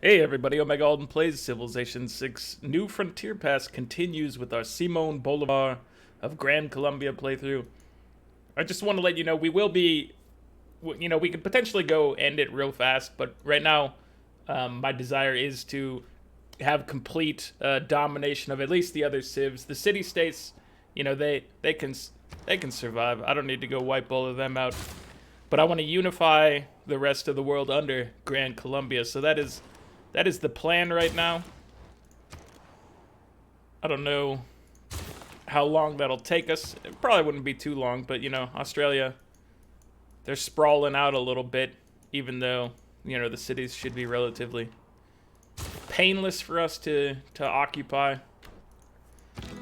Hey everybody, Omega Alden plays Civilization 6 New Frontier Pass continues with our Simon Bolivar of Gran Colombia playthrough. I just want to let you know we will be, we could potentially go end it real fast, but right now my desire is to have complete domination of at least the other civs. The city-states, they can survive. I don't need to go wipe all of them out. But I want to unify the rest of the world under Gran Colombia, so that is the plan right now. I don't know how long that'll take us. It probably wouldn't be too long, but Australia, they're sprawling out a little bit, even though, the cities should be relatively painless for us to occupy.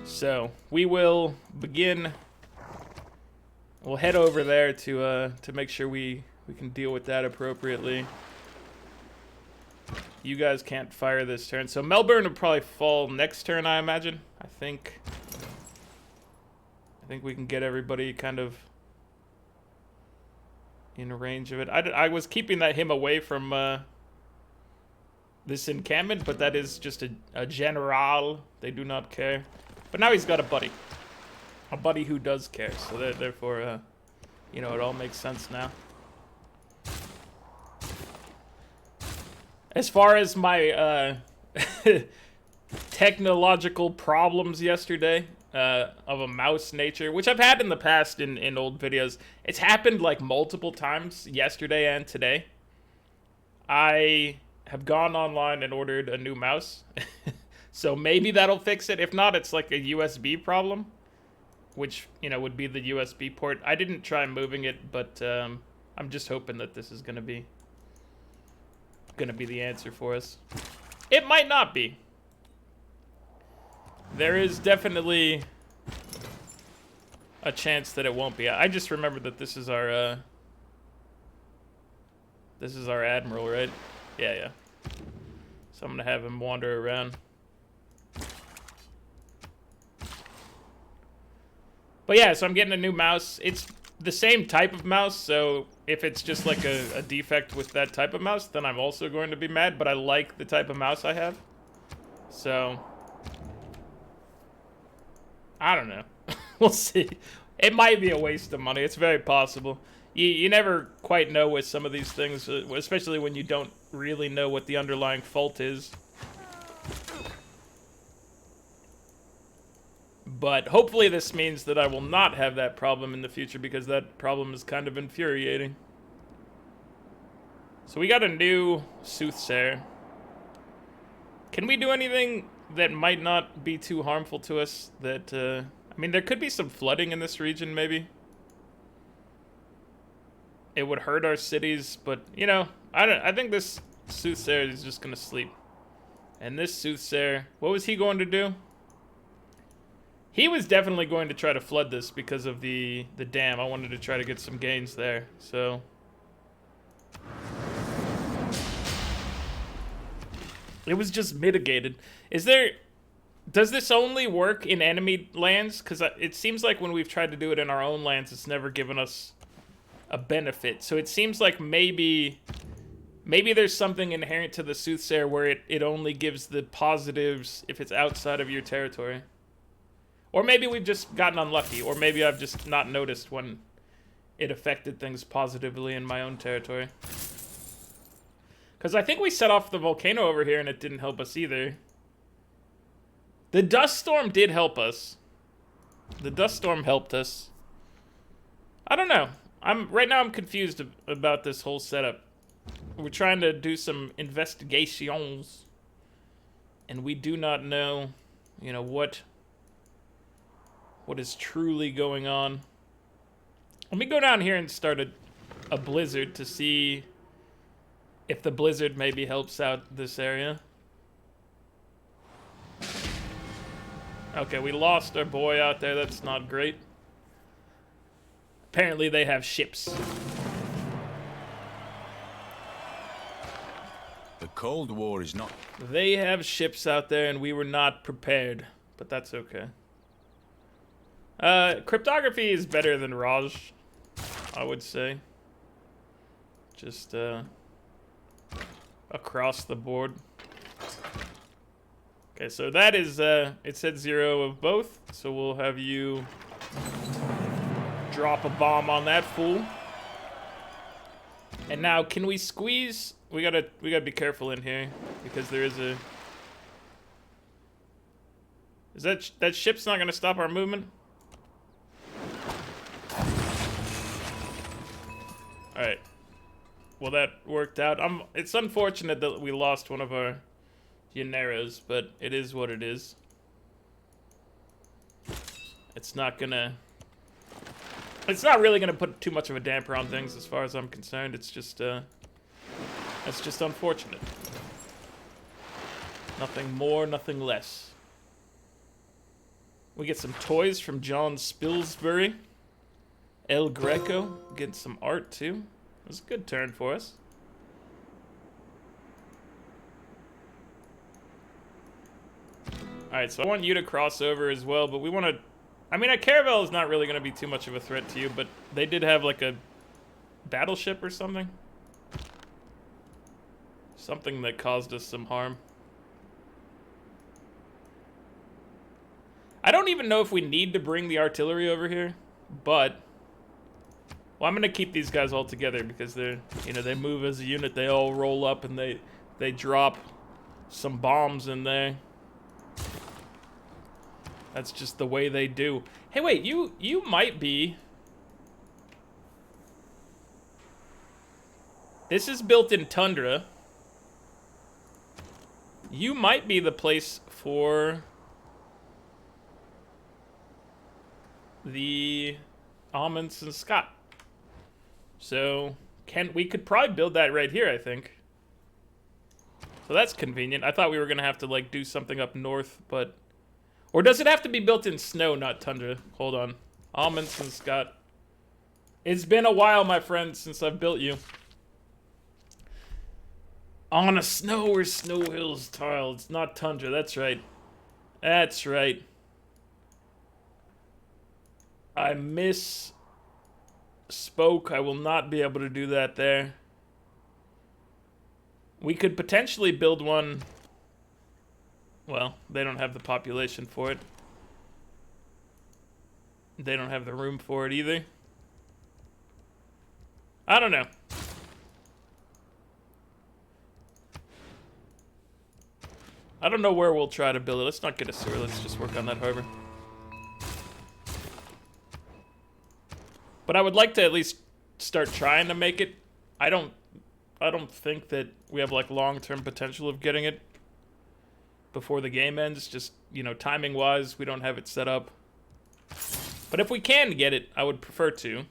So, we will begin. We'll head over there to make sure we can deal with that appropriately. You guys can't fire this turn. So Melbourne will probably fall next turn, I imagine. I think we can get everybody kind of in range of it. I was keeping him away from this encampment, but that is just a general. They do not care. But now he's got a buddy. A buddy who does care. So therefore, it all makes sense now. As far as my technological problems yesterday of a mouse nature, which I've had in the past in old videos, it's happened like multiple times yesterday and today. I have gone online and ordered a new mouse, so maybe that'll fix it. If not, it's like a USB problem, which would be the USB port. I didn't try moving it, but I'm just hoping that this is gonna be the answer for us. It might not be. There is definitely a chance that it won't be. I just remembered that this is our admiral, right? Yeah. So I'm gonna have him wander around. But yeah, so I'm getting a new mouse. It's the same type of mouse, so if it's just like a defect with that type of mouse, then I'm also going to be mad, but I like the type of mouse I have. So, I don't know. We'll see. It might be a waste of money. It's very possible. You never quite know with some of these things, especially when you don't really know what the underlying fault is. But hopefully this means that I will not have that problem in the future, because that problem is kind of infuriating. So we got a new soothsayer. Can we do anything that might not be too harmful to us? That I mean, there could be some flooding in this region, maybe. It would hurt our cities, but I think this soothsayer is just gonna sleep. And this soothsayer, what was he going to do? He was definitely going to try to flood this because of the dam. I wanted to try to get some gains there, so. It was just mitigated. Does this only work in enemy lands? Because it seems like when we've tried to do it in our own lands, it's never given us a benefit. So it seems like maybe there's something inherent to the soothsayer where it only gives the positives if it's outside of your territory. Or maybe we've just gotten unlucky, or maybe I've just not noticed when it affected things positively in my own territory. Because I think we set off the volcano over here and it didn't help us either. The dust storm did help us. The dust storm helped us. I don't know. Right now I'm confused about this whole setup. We're trying to do some investigations, and we do not know, what is truly going on. Let me go down here and start a blizzard to see if the blizzard maybe helps out this area. Okay, we lost our boy out there. That's not great. Apparently they have ships. The Cold War is not... They have ships out there and we were not prepared, but that's okay. Cryptography is better than Raj, I would say. Just, across the board. Okay, so that is, it said 0 of both, so we'll have you drop a bomb on that fool. And now, can we squeeze? We gotta be careful in here, because there is a... Is that ship's not gonna stop our movement? Alright. Well, that worked out. It's unfortunate that we lost one of our Llaneros, but it is what it is. It's not gonna... It's not really gonna put too much of a damper on things as far as I'm concerned. It's just, it's just unfortunate. Nothing more, nothing less. We get some toys from John Spilsbury. El Greco, getting some art too. It was a good turn for us. Alright, so I want you to cross over as well, but we want to... I mean, a caravel is not really going to be too much of a threat to you, but they did have like a battleship or something. Something that caused us some harm. I don't even know if we need to bring the artillery over here, but... Well, I'm going to keep these guys all together because they're, you know, they move as a unit. They all roll up and they drop some bombs in there. That's just the way they do. Hey, wait, you might be... This is built in tundra. You might be the place for the Amundsen Scott. So, we could probably build that right here, I think. So that's convenient. I thought we were gonna have to like do something up north, but... Or does it have to be built in snow, not tundra? Hold on. Amundsen Scott. It's been a while, my friend, since I've built you. On a snow or snow hills tile. It's not tundra, that's right. That's right. I misspoke. I will not be able to do that there. We could potentially build one... Well, they don't have the population for it. They don't have the room for it either. I don't know. I don't know where we'll try to build it. Let's not get a sewer. Let's just work on that harbor. But I would like to at least start trying to make it. I don't think that we have like long-term potential of getting it before the game ends. Just, you know, timing-wise, we don't have it set up. But if we can get it, I would prefer to. Let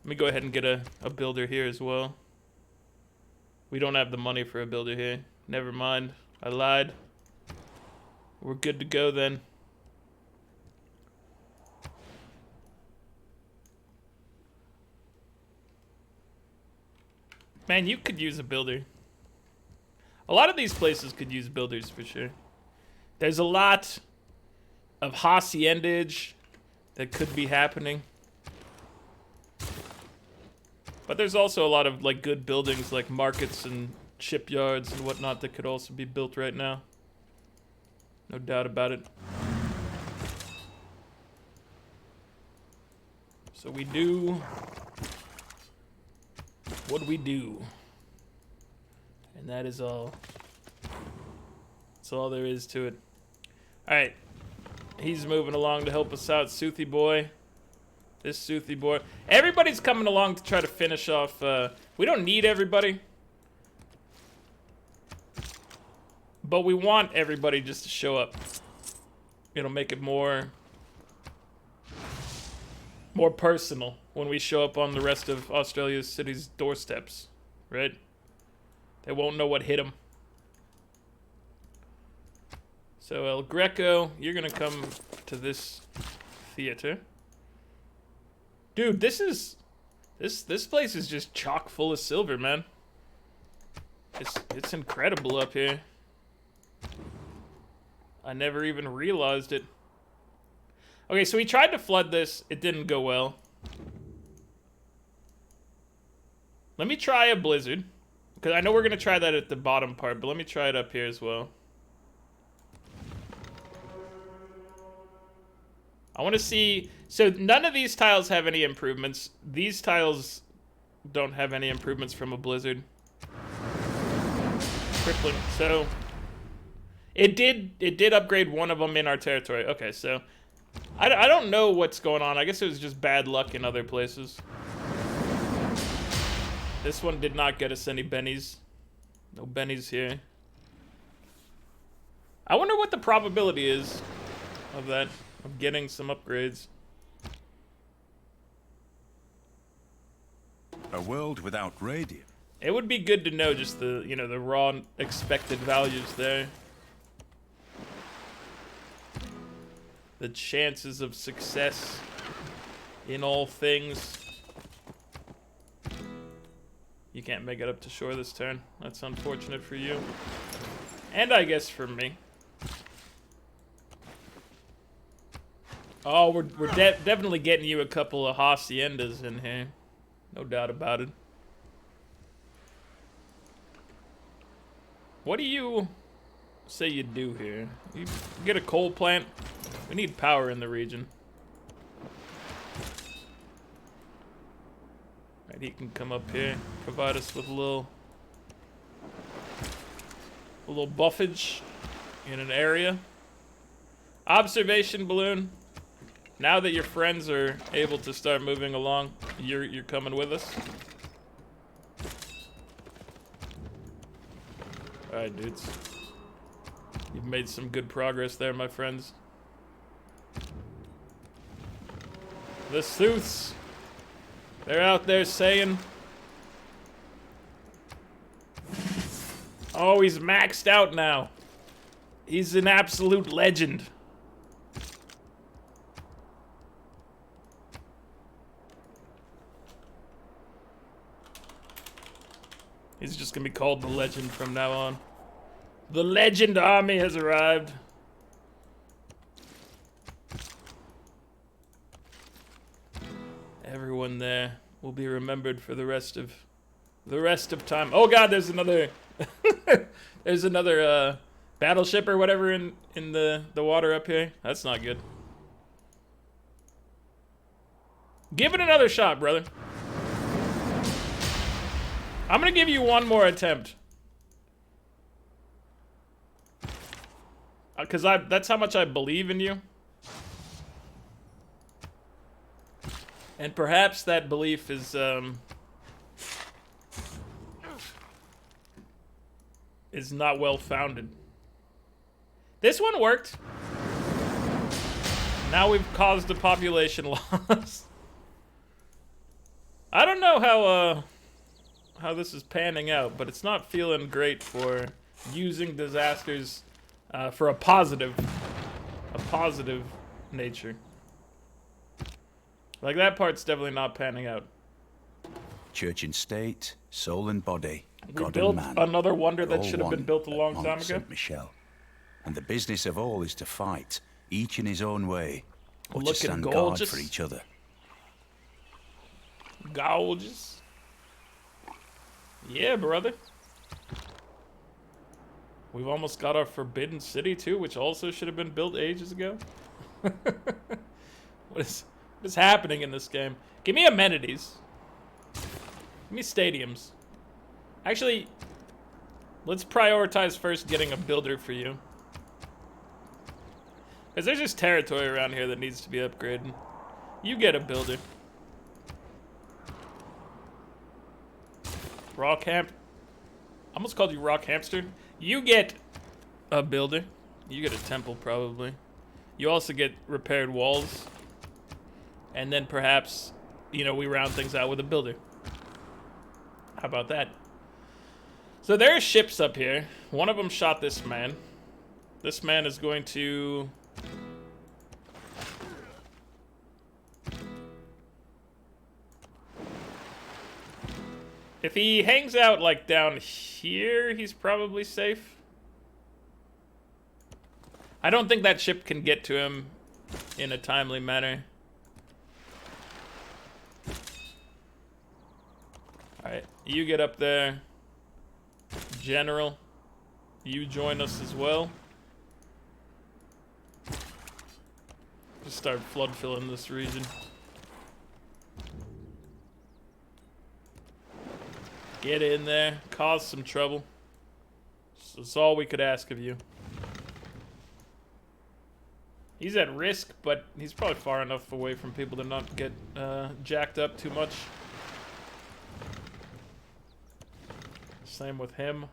me go ahead and get a builder here as well. We don't have the money for a builder here. Never mind. I lied. We're good to go then. Man, you could use a builder. A lot of these places could use builders for sure. There's a lot of haciendage that could be happening. But there's also a lot of like good buildings like markets and shipyards and whatnot that could also be built right now. No doubt about it. So we do what we do. And that is all. That's all there is to it. Alright. He's moving along to help us out. Soothy boy. This Soothy boy. Everybody's coming along to try to finish off. We don't need everybody. But we want everybody just to show up. It'll make it more personal when we show up on the rest of Australia's cities' doorsteps. Right? They won't know what hit them. So El Greco, you're gonna come to this theater. Dude, this place is just chock full of silver, man. It's incredible up here. I never even realized it. Okay, so we tried to flood this. It didn't go well. Let me try a blizzard. Because I know we're going to try that at the bottom part, but let me try it up here as well. I want to see... So none of these tiles have any improvements. These tiles don't have any improvements from a blizzard. Crippling. So it did upgrade one of them in our territory. Okay, so I don't know what's going on. I guess it was just bad luck in other places. This one did not get us any bennies. No bennies here. I wonder what the probability is of that, of getting some upgrades. A world without radium. It would be good to know just the, you know, the raw expected values there. The chances of success in all things. You can't make it up to shore this turn. That's unfortunate for you. And I guess for me. Oh, we're definitely getting you a couple of haciendas in here. No doubt about it. What do you say you do here? You get a coal plant? We need power in the region. Right, he can come up here, provide us with a little buffage in an area. Observation balloon. Now that your friends are able to start moving along, you're coming with us. Alright, dudes. You've made some good progress there, my friends. The Sooths. They're out there saying... Oh, he's maxed out now. He's an absolute legend. He's just gonna be called the Legend from now on. The Legend Army has arrived. Everyone there will be remembered for the rest of time. Oh God, there's another there's another battleship or whatever in the water up here. That's not good. Give it another shot, brother. I'm gonna give you one more attempt. Cause that's how much I believe in you. And perhaps that belief is not well founded. This one worked. Now we've caused a population loss. I don't know how this is panning out, but it's not feeling great for using disasters for a positive nature. Like, that part's definitely not panning out. Church and state, soul and body, We God built and man. another wonder that all should have been one built a at long Mont time ago. Saint-Michel. And the business of all is to fight, each in his own way, or to Looking stand guard gorgeous. for each other. Gorgeous. Yeah, brother. We've almost got our Forbidden City too, which also should have been built ages ago. What is happening in this game? Give me amenities. Give me stadiums. Actually, let's prioritize first getting a builder for you. Because there's just territory around here that needs to be upgraded. You get a builder. Rock Hamp. I almost called you Rock Hamster. You get a builder. You get a temple, probably. You also get repaired walls. And then perhaps, you know, we round things out with a builder. How about that? So there are ships up here. One of them shot this man. This man is going to... If he hangs out, like, down here, he's probably safe. I don't think that ship can get to him in a timely manner. Alright, you get up there. General, you join us as well. Just start flood filling this region. Get in there, cause some trouble. That's all we could ask of you. He's at risk, but he's probably far enough away from people to not get jacked up too much. Same with him.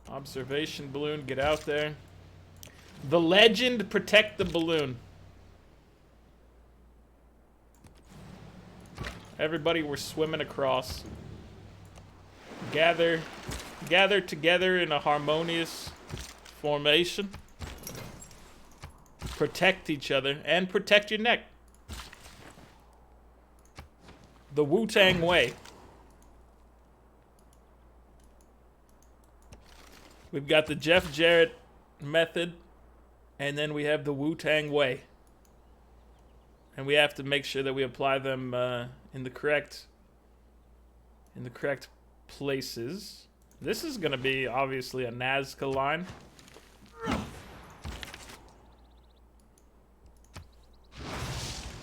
Observation balloon, get out there. The legend, protect the balloon. Everybody, we're swimming across. Gather together in a harmonious formation. Protect each other and protect your neck. The Wu-Tang way. We've got the Jeff Jarrett method, and then we have the Wu-Tang way. And we have to make sure that we apply them in the correct places. This is going to be obviously a Nazca line.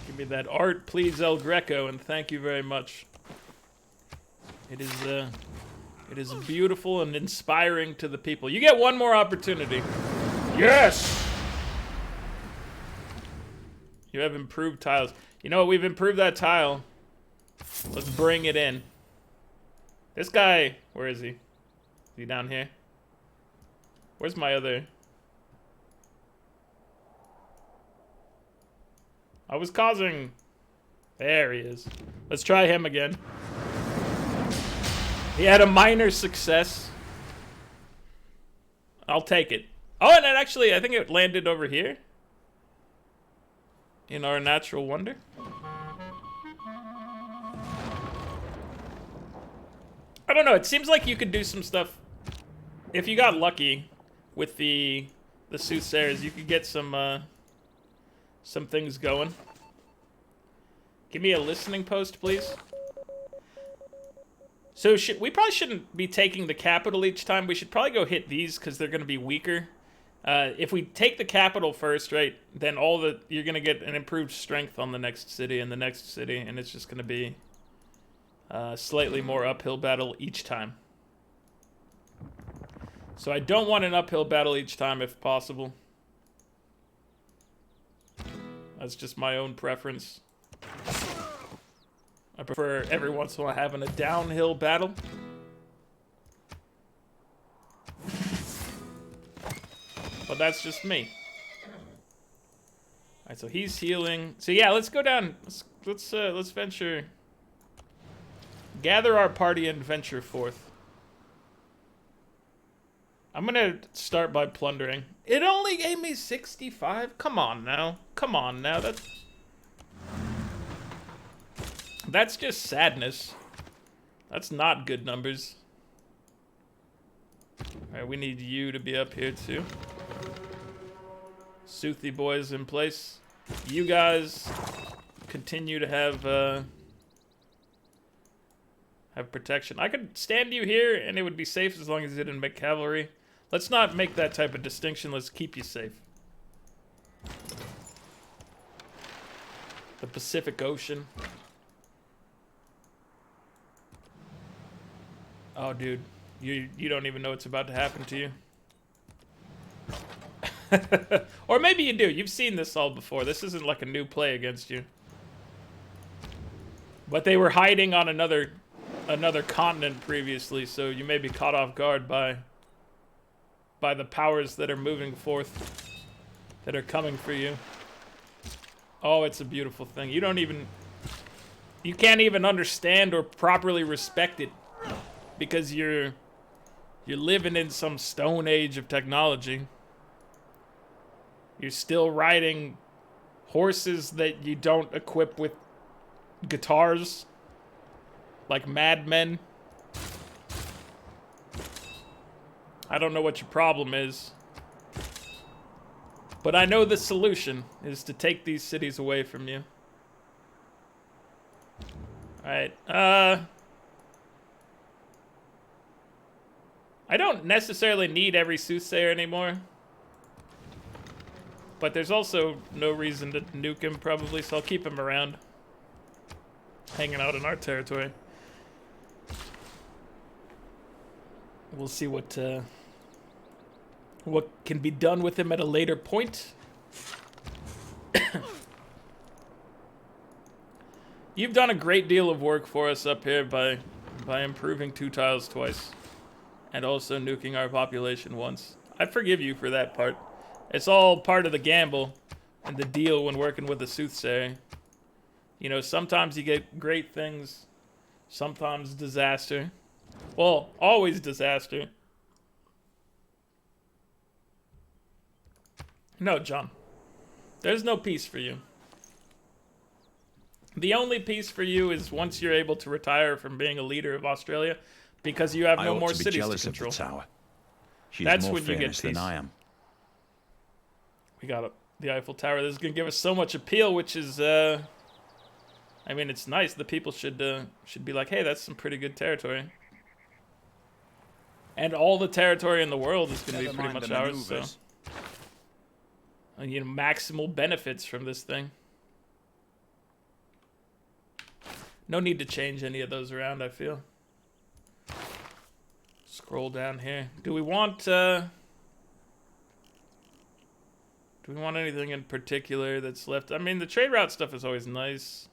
Give me that art, please, El Greco, and thank you very much. It is beautiful and inspiring to the people. You get one more opportunity. Yes! You have improved tiles. You know what? We've improved that tile. Let's bring it in. This guy, where is he? Is he down here? Where's my other? I was causing... There he is. Let's try him again. He had a minor success. I'll take it. Oh, and it actually, I think it landed over here. In our natural wonder. I don't know, it seems like you could do some stuff. If you got lucky with the soothsayers, you could get some things going. Give me a listening post, please. So we probably shouldn't be taking the capital each time. We should probably go hit these because they're going to be weaker. If we take the capital first, right, then you're going to get an improved strength on the next city and the next city, and it's just going to be slightly more uphill battle each time. So I don't want an uphill battle each time if possible. That's just my own preference. I prefer every once in a while having a downhill battle. But that's just me. Alright, so he's healing. So yeah, let's go down. Let's venture. Gather our party and venture forth. I'm gonna start by plundering. It only gave me 65? Come on now. Come on now. That's just sadness. That's not good numbers. Alright, we need you to be up here too. Soothy boys in place. You guys continue to have protection. I could stand you here and it would be safe as long as you didn't make cavalry. Let's not make that type of distinction. Let's keep you safe. The Pacific Ocean. Oh, dude. You don't even know what's about to happen to you. Or maybe you do. You've seen this all before. This isn't like a new play against you. But they were hiding on another continent previously, so you may be caught off guard by the powers that are moving forth, that are coming for you. Oh, it's a beautiful thing. You can't even understand or properly respect it because you're living in some stone age of technology. You're still riding horses that you don't equip with guitars like madmen. I don't know what your problem is, but I know the solution is to take these cities away from you. Alright, I don't necessarily need every soothsayer anymore, But there's also no reason to nuke him, probably, so I'll keep him around. Hanging out in our territory. We'll see what can be done with him at a later point. You've done a great deal of work for us up here by improving 2 tiles twice. And also nuking our population once. I forgive you for that part. It's all part of the gamble and the deal when working with a soothsayer. You know, sometimes you get great things, sometimes disaster. Well, always disaster. No, John. There's no peace for you. The only peace for you is once you're able to retire from being a leader of Australia, because you have no more cities to control. Of the tower. She's That's more when you get famous peace. than I am. We got the Eiffel Tower. This is gonna give us so much appeal, which is, I mean, it's nice. The people should be like, hey, that's some pretty good territory. And all the territory in the world is gonna be pretty much ours. So, and, you know, maximal benefits from this thing. No need to change any of those around, I feel. Scroll down here. Do we want anything in particular that's left? I mean, the trade route stuff is always nice.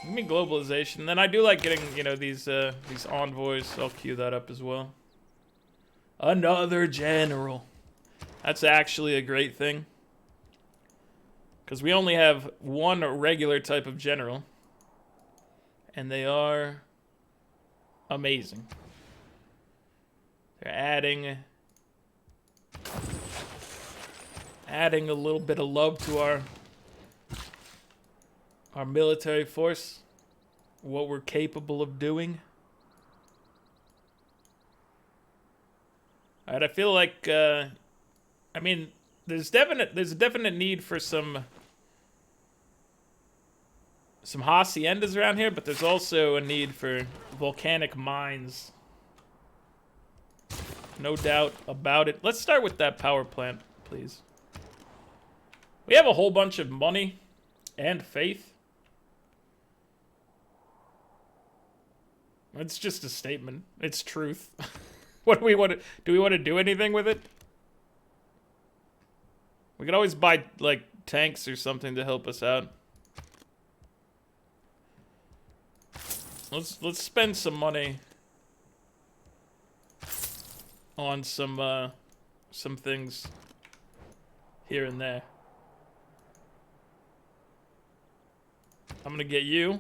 Give me globalization. Then I do like getting, you know, these envoys. So I'll queue that up as well. Another general. That's actually a great thing. Because we only have one regular type of general. And they are amazing. They're adding a little bit of love to our military force. What we're capable of doing. Alright, I feel like, I mean, there's a definite need for some haciendas around here, but there's also a need for volcanic mines. No doubt about it. Let's start with that power plant, please. We have a whole bunch of money and faith. It's just a statement. It's truth. What do we want to do? We want to do anything with it? We could always buy like tanks or something to help us out. Let's spend some money on some things here and there. I'm gonna get you.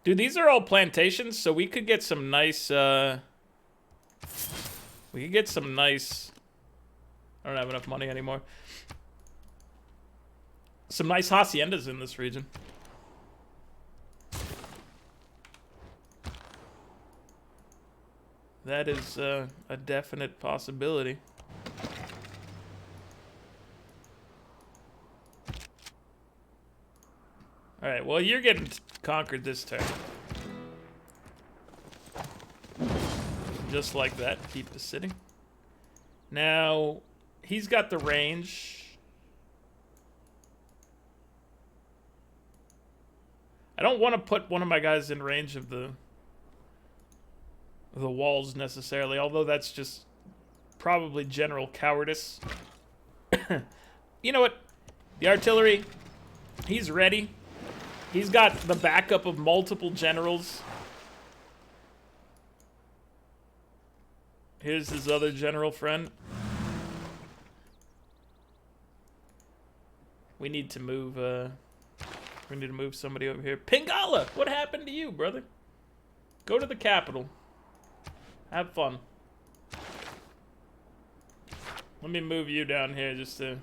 Dude, these are all plantations, so we could get some nice, I don't have enough money anymore. Some nice haciendas in this region. That is a definite possibility. Alright, well, you're getting conquered this turn. Just like that. Keep this sitting. Now, he's got the range. I don't want to put one of my guys in range of the walls necessarily, although that's just probably general cowardice. You know what? The artillery, he's ready. He's got the backup of multiple generals. Here's his other general friend. We need to move somebody over here. Pingala! What happened to you, brother? Go to the capital. Have fun. Let me move you down here just to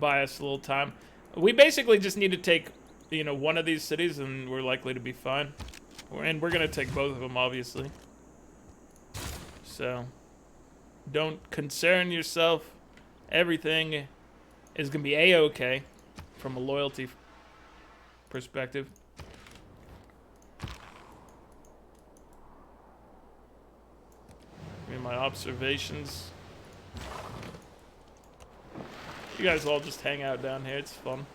buy us a little time. We basically just need to take, you know, one of these cities and we're likely to be fine. And we're going to take both of them, obviously. So, don't concern yourself. Everything is going to be A-okay from a loyalty perspective. my observations. You guys all just hang out down here. It's fun.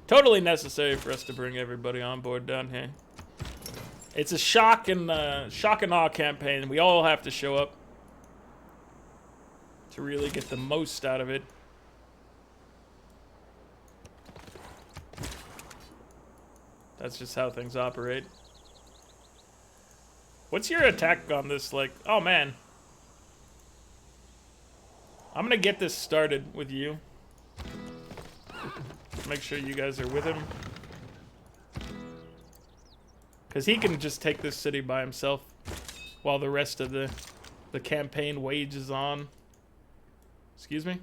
Totally necessary for us to bring everybody on board down here. It's a shock and awe campaign. We all have to show up to really get the most out of it. That's just how things operate. What's your attack on this? Like, oh man. I'm gonna get this started with you. Make sure you guys are with him. Because he can just take this city by himself while the rest of the campaign wages on. Excuse me?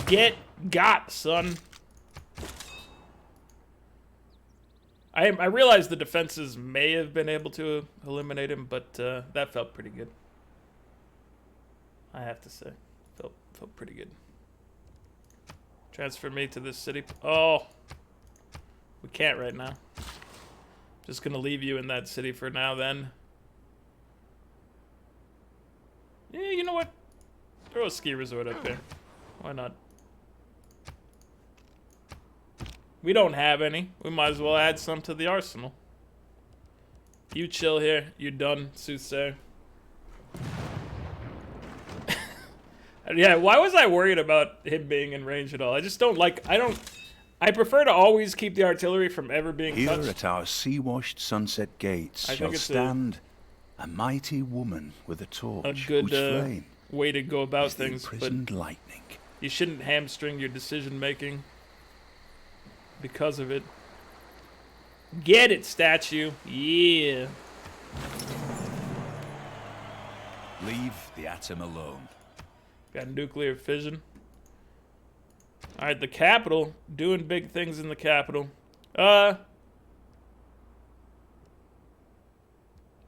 Get got, son. I realize the defenses may have been able to eliminate him, but that felt pretty good. I have to say. Felt pretty good. Transfer me to this city. Oh. We can't right now. Just gonna leave you in that city for now then. Yeah, you know what? Throw a ski resort up there. Why not? We don't have any. We might as well add some to the arsenal. You chill here. You done, soothsayer. Yeah, why was I worried about him being in range at all? I just don't like... I prefer to always keep the artillery from ever being touched. Here at our sea-washed sunset gates shall stand a mighty woman with a torch. A good flame way to go about things, but lightning. You shouldn't hamstring your decision-making because of it. Get it, statue. Yeah. Leave the atom alone. Got nuclear fission. Alright, the capital. Doing big things in the capital. I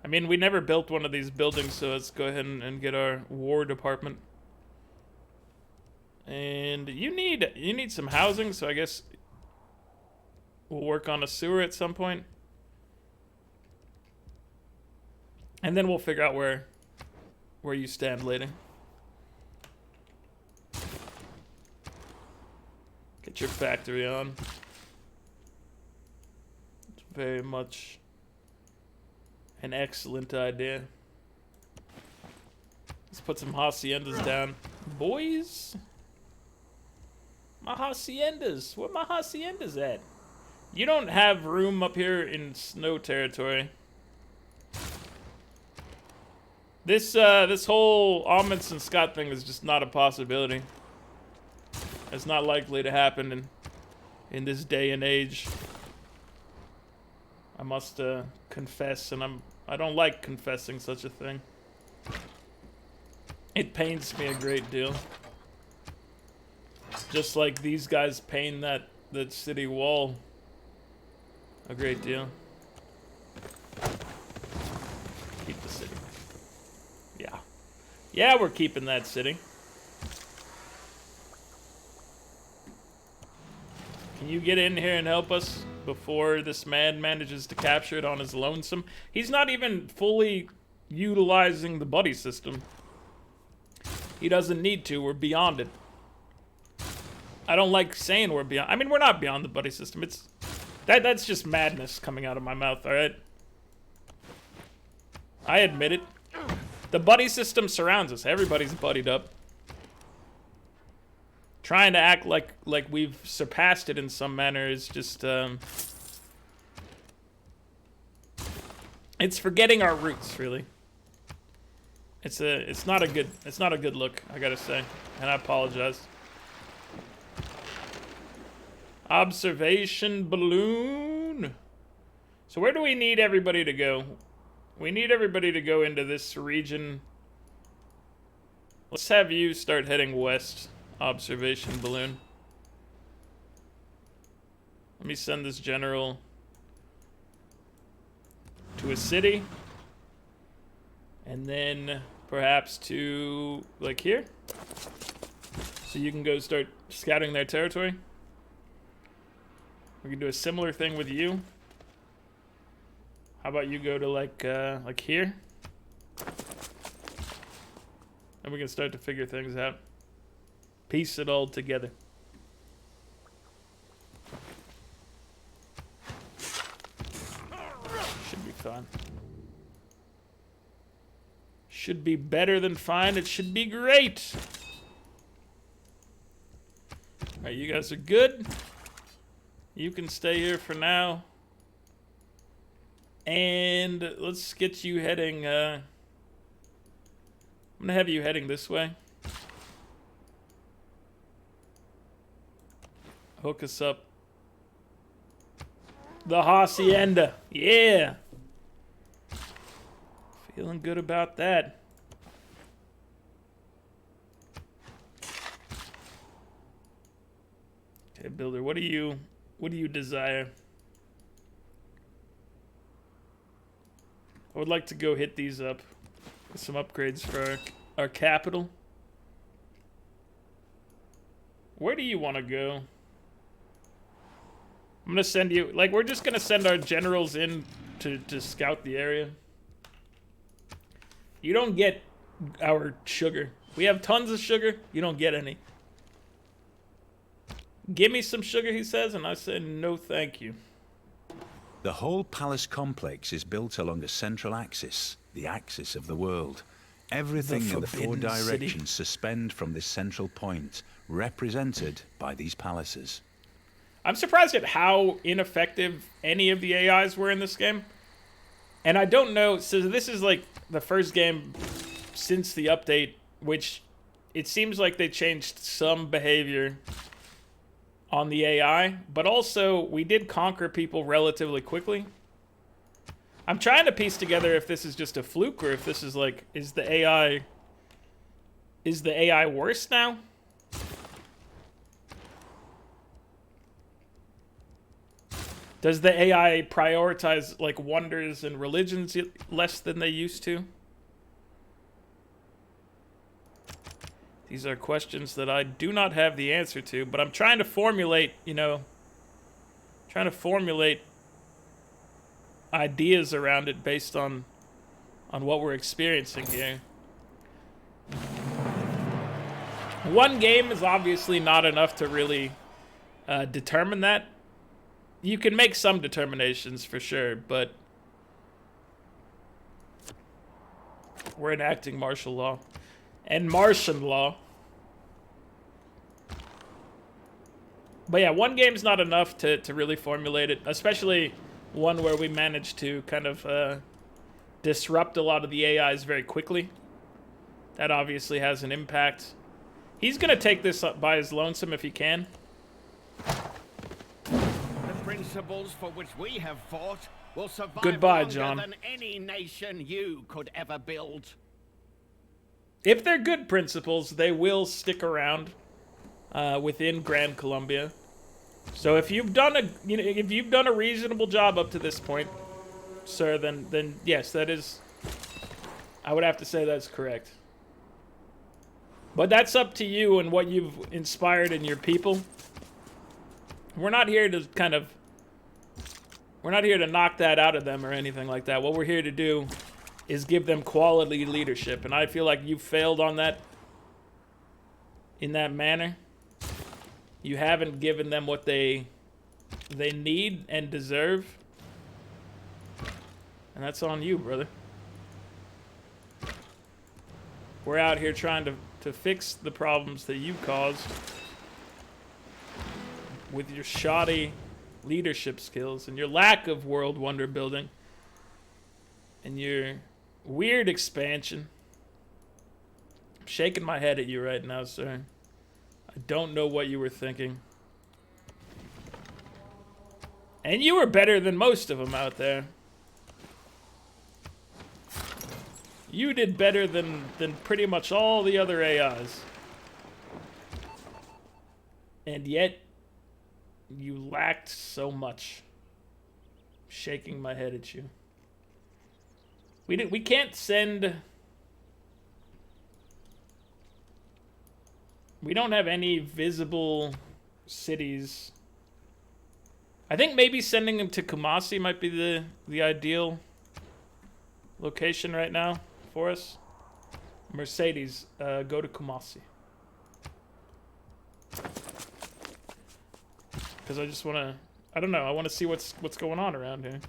mean, we never built one of these buildings, so let's go ahead and get our war department. And you need some housing, so I guess we'll work on a sewer at some point. And then we'll figure out where you stand later. Get your factory on. It's very much an excellent idea. Let's put some haciendas down. Boys! My haciendas! Where my haciendas at? You don't have room up here in snow territory. This whole Amundsen Scott thing is just not a possibility. It's not likely to happen in this day and age. I must confess, and I don't like confessing such a thing. It pains me a great deal. Just like these guys pain that city wall a great deal. Keep the city. Yeah. Yeah, we're keeping that city. Can you get in here and help us before this man manages to capture it on his lonesome? He's not even fully utilizing the buddy system. He doesn't need to. We're beyond it. I don't like saying we're beyond. I mean, we're not beyond the buddy system. That's just madness coming out of my mouth, all right? I admit it. The buddy system surrounds us. Everybody's buddied up. Trying to act like we've surpassed it in some manner is just it's forgetting our roots, really. It's not a good look, I gotta say, and I apologize. Observation balloon. So where do we need everybody to go? We need everybody to go into this region. Let's have you start heading west. Observation balloon. Let me send this general to a city. And then perhaps to, like, here. So you can go start scouting their territory. We can do a similar thing with you. How about you go to like here? And we can start to figure things out. Piece it all together. Should be fine. Should be better than fine. It should be great. Alright, you guys are good. You can stay here for now. And let's get you heading, I'm gonna have you heading this way. Hook us up. The Hacienda. Yeah. Feeling good about that. Okay, builder, what do you desire? I would like to go hit these up with some upgrades for our capital. Where do you want to go? I'm gonna send you, like, we're just gonna send our generals in to scout the area. You don't get our sugar. We have tons of sugar. You don't get any. Give me some sugar, he says, and I say no thank you. The whole palace complex is built along a central axis, the axis of the world. Everything in the four directions suspend from this central point, represented by these palaces. I'm surprised at how ineffective any of the AIs were in this game. And I don't know, so this is like the first game since the update, which it seems like they changed some behavior on the AI, but also we did conquer people relatively quickly. I'm trying to piece together if this is just a fluke or if this is like, is the AI worse now? Does the AI prioritize like wonders and religions less than they used to? These are questions that I do not have the answer to, but I'm trying to formulate, you know, ideas around it based on what we're experiencing here. One game is obviously not enough to really determine that. You can make some determinations for sure, but we're enacting martial law and Martian law. But yeah, one game's not enough to really formulate it, especially one where we managed to kind of disrupt a lot of the AIs very quickly. That obviously has an impact. He's gonna take this up by his lonesome if he can. Principles for which we have fought will survive Goodbye, longer John. than any nation you could ever build. If they're good principles, they will stick around within Gran Colombia. So if you've done a reasonable job up to this point, sir, then yes, that is, I would have to say that's correct. But that's up to you and what you've inspired in your people. We're not here to we're not here to knock that out of them or anything like that. What we're here to do is give them quality leadership, and I feel like you failed on that in that manner. You haven't given them what they need and deserve, and that's on you, brother. We're out here trying to fix the problems that you caused with your shoddy leadership skills and your lack of world wonder building and your weird expansion. I'm shaking my head at you right now, sir. I don't know what you were thinking. And you were better than most of them out there. You did better than pretty much all the other AIs. And yet you lacked so much. Shaking my head at you. We can't send. We don't have any visible cities I think maybe sending him to Kumasi might be the ideal location right now for us. Mercedes, go to Kumasi. Because I just want to, I don't know, I want to see what's going on around here.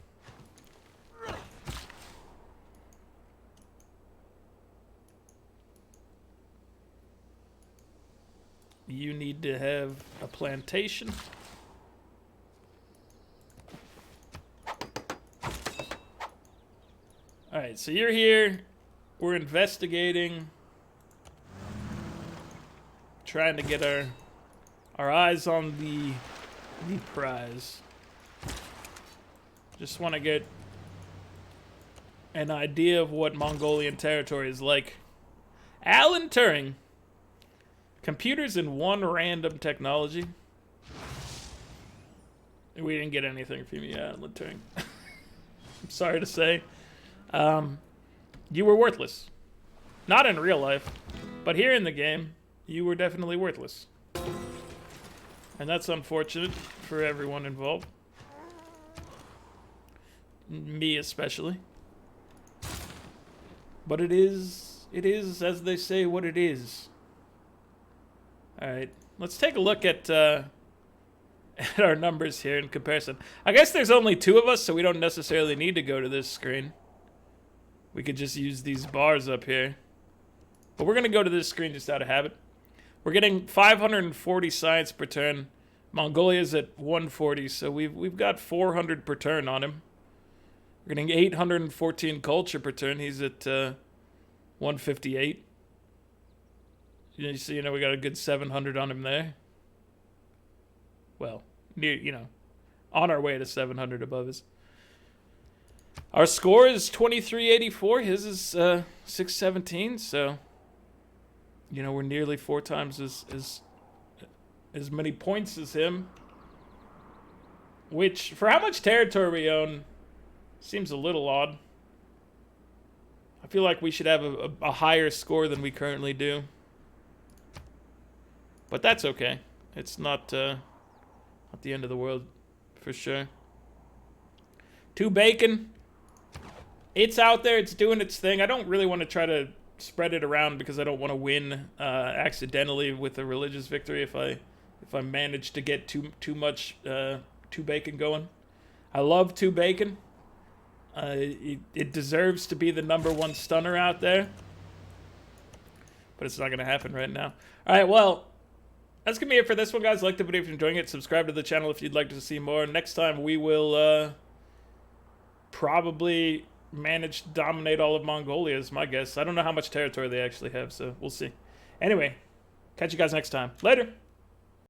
You need to have a plantation. Alright, so you're here. We're investigating. Trying to get our eyes on the prize. Just want to get an idea of what Mongolian territory is like. Alan Turing. Computers in one random technology. We didn't get anything from you, Alan Turing. I'm sorry to say. You were worthless. Not in real life, but here in the game, you were definitely worthless. And that's unfortunate for everyone involved. Me especially. But it is, as they say, what it is. Alright, let's take a look at our numbers here in comparison. I guess there's only 2 of us, so we don't necessarily need to go to this screen. We could just use these bars up here. But we're going to go to this screen just out of habit. We're getting 540 science per turn. Mongolia's at 140, so we've got 400 per turn on him. We're getting 814 culture per turn. He's at 158. So, you know, we got a good 700 on him there. Well, you know, on our way to 700 above us. Our score is 2384. His is 617. So, you know, we're nearly 4 times as many points as him. Which, for how much territory we own, seems a little odd. I feel like we should have a higher score than we currently do. But that's okay. It's not the end of the world, for sure. 2 bacon. It's out there. It's doing its thing. I don't really want to try to spread it around because I don't want to win accidentally with a religious victory if I manage to get too much 2 bacon going. I love 2 bacon. It deserves to be the #1 stunner out there. But it's not going to happen right now. All right, well, that's going to be it for this one, guys. Like the video if you're enjoying it. Subscribe to the channel if you'd like to see more. Next time, we will probably manage to dominate all of Mongolia, is my guess. I don't know how much territory they actually have, so we'll see. Anyway, catch you guys next time. Later!